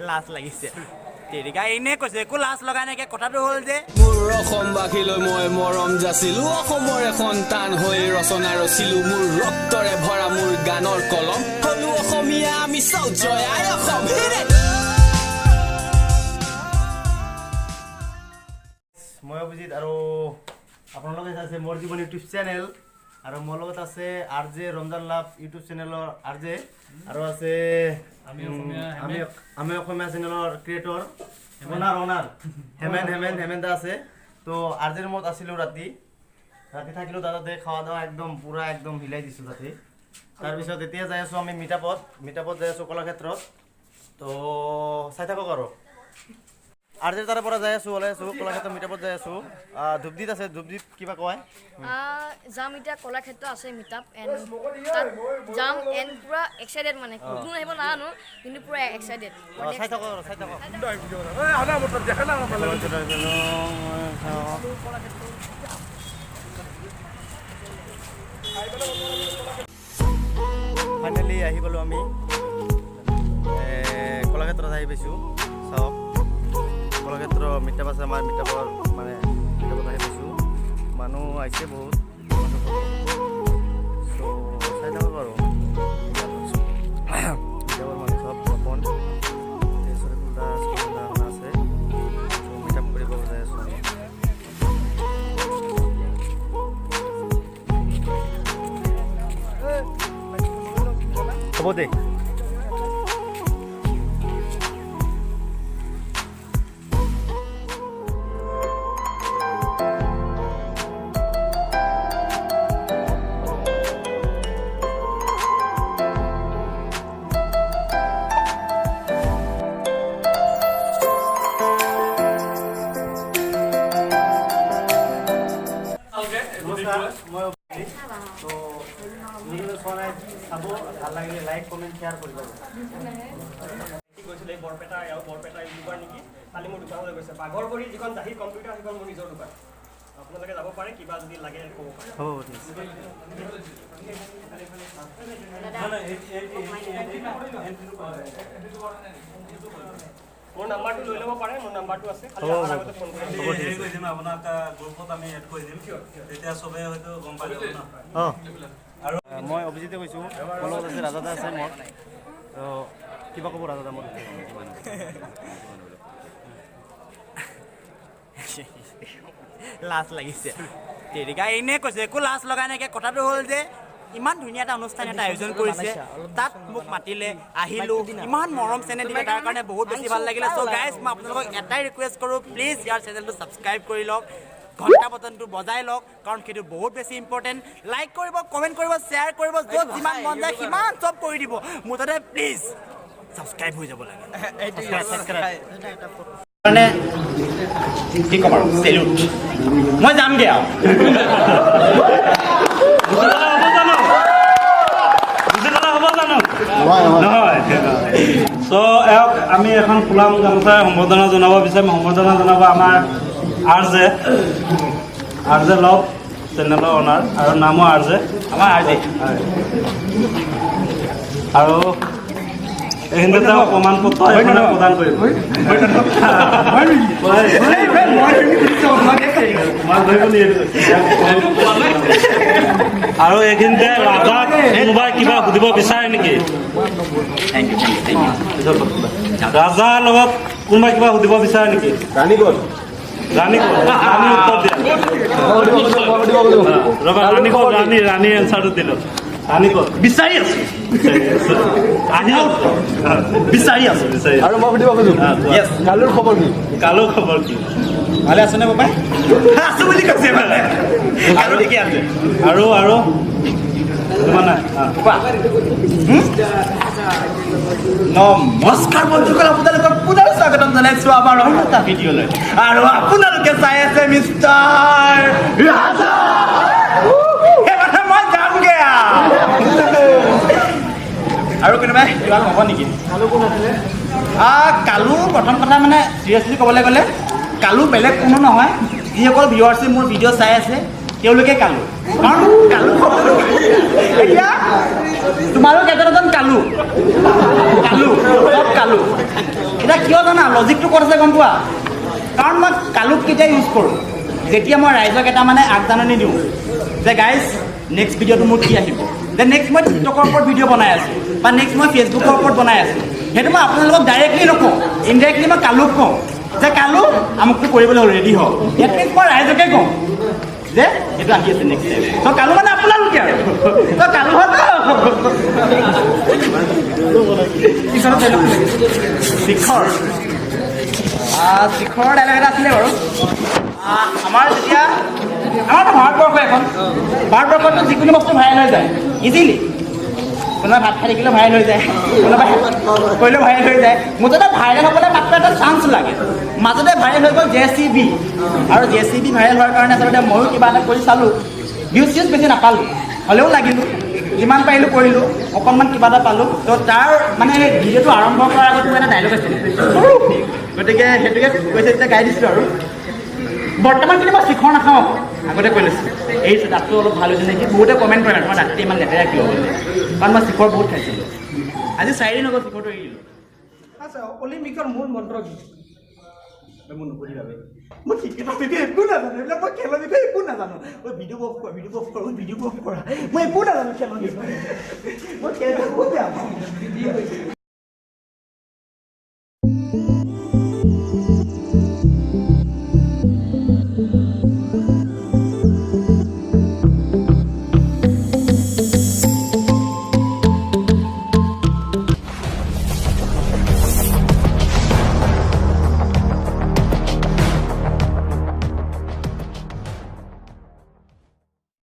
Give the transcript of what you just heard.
লাজ লাগিছে তেৰিকা এনে কৈছে একো লাজ লগাই নাইকে কথাটো হ'ল যে মোৰ অসমবাসীলৈ মই মৰম যাচিলো অসমৰ এখন টান হৈ ৰচনা ৰচিলো মোৰ ৰক্তৰে ভৰা মোৰ গানৰ কলম হলো অসমীয়া আমি চাও জয় আই অসম মই অভিজিত আৰু আপোনালোকে চাইছে মোৰ জীৱন ইউটিউব চেনেল আৰু মোৰ লগত আছে আৰজে ৰমজান লাভ ইউটিউব চেনেলৰ আৰজে আৰু আছে আমি অসমীয়া চেনেলৰ ক্ৰিয়েটৰ অনাৰ হেমেন দা আছে তো আৰজেৰ ৰুমত আছিলোঁ ৰাতি থাকিলোঁ তাতে খাওয়া দাওয়া একদম পুৰা একদম হিলাই দিছোঁ তাতে তাৰপিছত এতিয়া যাই আছোঁ আমি মিটাপত যাই আছোঁ কলাক্ষেত্ৰত তো চাই থাকক আৰু আৰজেৰ তাৰ পৰা যাই আছোঁ ওলাই আছোঁ কলাক্ষেত্ৰ মিটাপত যাই আছোঁ ধূপদিত আছে ধূপদিত কিবা কয় যাম এতিয়া কলাক্ষেত্ৰ আছে মিটাপ এণ্ড তাত যাম এণ্ড পুৰা এক্সাইটেড মানে কোন আহিব নাজানো কিন্তু পুৰা এক্সাইটেড চাই থাকক ফাইনেলি আহি পালোঁ আমি কলাক্ষেত্ৰত আহি পাইছোঁ চাওক কলাক্ষেত্ৰ মিটাপ আছে আমাৰ মিটাপত আহি পাইছোঁ মানুহ আহিছে বহুত চ' চাই থাকক আৰু মিটাপৰ মানুহ চব তপন আছে মিটাপ কৰিব যাই আছোঁ হ'ব দে চাব ভাল লাগিলে লাইক কমেণ্ট শ্বেয়াৰ কৰিব গৈছিলে বৰপেটা ইউটিউবাৰ নেকি কালি মোৰ দোকানলৈ গৈছে পাঘৰ কৰি যিখন জাহিৰ কম্পিউটাৰ সেইখন মোৰ নিজৰ দোকান আপোনালোকে যাব পাৰে কিবা যদি লাগে ক'ব পাৰে মোৰ নাম্বাৰটো লৈ ল'ব পাৰে মোৰ নাম্বাৰটো আছে ফোন কৰিম আপোনাক গ্ৰুপত আমি এড কৰি দিম তেতিয়া চবে হয়তো গম পাই যাব ন আৰু মই অভিজিতে কৈছোঁ মোৰ লগত আছে ৰাজাদা আছে মোৰ তো কিবা ক'ব ৰাজাদা মোৰ লাজ লাগিছে তেৰিকা এনে কৈছে একো লাজ লগাই নাইকে কথাটো হ'ল যে ইমান ধুনীয়া এটা অনুষ্ঠান এটা আয়োজন কৰিছে তাত মোক মাতিলে আহিলোঁ ইমান মৰম চেনেহ দিলে তাৰ কাৰণে বহুত বেছি ভাল লাগিলে চ' গাইজ মই আপোনালোকক এটাই ৰিকুৱেষ্ট কৰোঁ প্লিজ ইয়াৰ চেনেলটো ছাবস্ক্ৰাইব কৰি লওক ঘণ্টা বটনটো বজাই লওক কাৰণ সেইটো বহুত বেছি ইম্পৰ্টেণ্ট লাইক কৰিব কমেণ্ট কৰিব শ্বেয়াৰ কৰিব য'ত যিমান মন যায় সিমান চব কৰি দিব মুঠতে প্লিজ ছাবস্ক্ৰাইব হৈ যাব লাগে মানে কি ক'ম আৰু চেলুট মই যামগৈ আৰু নহয় চ' এওক আমি এখন ফুলাম গামোচাৰে সম্বৰ্ধনা জনাব বিচাৰিম সম্বৰ্ধনা জনাব আমাৰ আৰজে লভ চেনেলৰ অনাৰ আৰু নামো আৰজে আমাৰ আৰজে আৰু এইখিনিতে তেওঁ প্ৰমাণ পত্ৰ এইখনে প্ৰদান কৰিব আৰু এইখিনিতে ৰাজাক কোনোবাই কিবা সুধিব বিচাৰে নেকি ৰাজাৰ লগত কোনোবাই কিবা সুধিব বিচাৰে নেকি ৰাণী উত্তৰ দিয়া ৰাণী এনচাৰটো দিলো ৰাণী ক'ত বিচাৰি আছোঁ আৰু মই সুধিব খোজোঁ কালুৰ খবৰ কি ভালে আছেনে বাবাই আছোঁ বুলি কৈছে ভালে আৰু ঠিকে আছে আৰু তোমাৰ নাই নমস্কাৰ বন্ধুসকল আপোনালোকক পুনৰ স্বাগতম জনাইছোঁ আমাৰ অন্য এটা ভিডিঅ'লৈ আৰু আপোনালোকে চাই আছে মিষ্টাৰ ৰাজা সেইমানে মই যামগৈ আৰু কোনোবাই কিবা ক'ব নেকি কালু প্ৰথম কথা মানে চিৰিয়াছলি ক'বলৈ গ'লে কালু বেলেগ কোনো নহয় যিসকল ভিউৱাৰ্ছে মোৰ ভিডিঅ' চাই আছে তেওঁলোকে কালু কাৰণ কালু এতিয়া তোমালোক এজন কালু কালু এতিয়া কিয় জানা লজিকটো ক'ত আছে গম পোৱা কাৰণ মই কালুক কেতিয়া ইউজ কৰোঁ যেতিয়া মই ৰাইজক এটা মানে আগজাননী দিওঁ যে গাইজ নেক্সট ভিডিঅ'টো মোৰ কি আহিব যে নেক্সট মই টিকটকৰ ওপৰত ভিডিঅ' বনাই আছোঁ বা নেক্সট মই ফেচবুকৰ ওপৰত বনাই আছোঁ সেইটো মই আপোনালোকক ডাইৰেক্টলি নকওঁ ইনডাইৰেক্টলি মই কালুক কওঁ যে কালু আমুকটো কৰিবলৈ ৰেডি হওক এট লিষ্ট মই ৰাইজকে কওঁ যে এইটো আহি আছে নেক্সট টাইম ত' কালু মানে আপোনালোকে আৰু ত' কালু শিখৰ শিখৰৰ ডাইলগ এটা আছিলে বাৰু আমাৰ যেতিয়া আমাৰতো ভাৰতবৰ্ষ এখন ভাৰতবৰ্ষতো যিকোনো বস্তু ভাইৰেল হৈ যায় ইজিলি কোনোবাই ভাত খাই থাকিলেও ভাইৰেল হৈ যায় কোনোবাই কৰিলেও ভাইৰেল হৈ যায় মুঠতে ভাইৰেল হ'বলৈ মাত্ৰ এটা চান্স লাগে মাজতে ভাইৰেল হৈ গ'ল JCB আৰু JCB ভাইৰেল হোৱাৰ কাৰণে আচলতে ময়ো কিবা এটা কৰি চালোঁ ভিউজ চিউজ বেছি নাপালোঁ হ'লেও লাগিলোঁ যিমান পাৰিলোঁ কৰিলোঁ অকণমান কিবা এটা পালোঁ ত' তাৰ মানে ভিডিঅ'টো আৰম্ভ কৰাৰ আগত মোৰ এটা ডাইলগ আছিলে গতিকে সেইটোকে কৈছে তেতিয়া গাই দিছোঁ আৰু বৰ্তমান কিন্তু মই শিখৰ নাখাওঁ আগতে কৈ লৈছোঁ এৰিছোঁ দাঁতটো অলপ ভাল হৈছে নেকি বহুতে কমেণ্ট কৰে তোমাৰ দাঁতটো ইমান লেতেৰা কিয় বুলি কাৰণ মই শিখৰ বহুত খাইছিলোঁ আজি 4 দিন আগত শিখৰটো এৰি দিলোঁ আচ্ছা অলিম্পিকৰ মূল মন্ত্ৰ কি মোৰ নুসুধিবাবে মই ক্ৰিকেটৰ বিষয়ে একো নাজানো এইবিলাক মই খেলৰ বিষয়ে একো নাজানো মই ভিডিঅ' অফ কৰা মই একো নাজানো খেলৰ বিষয়ে মই খেল বহুত বেয়া পাওঁ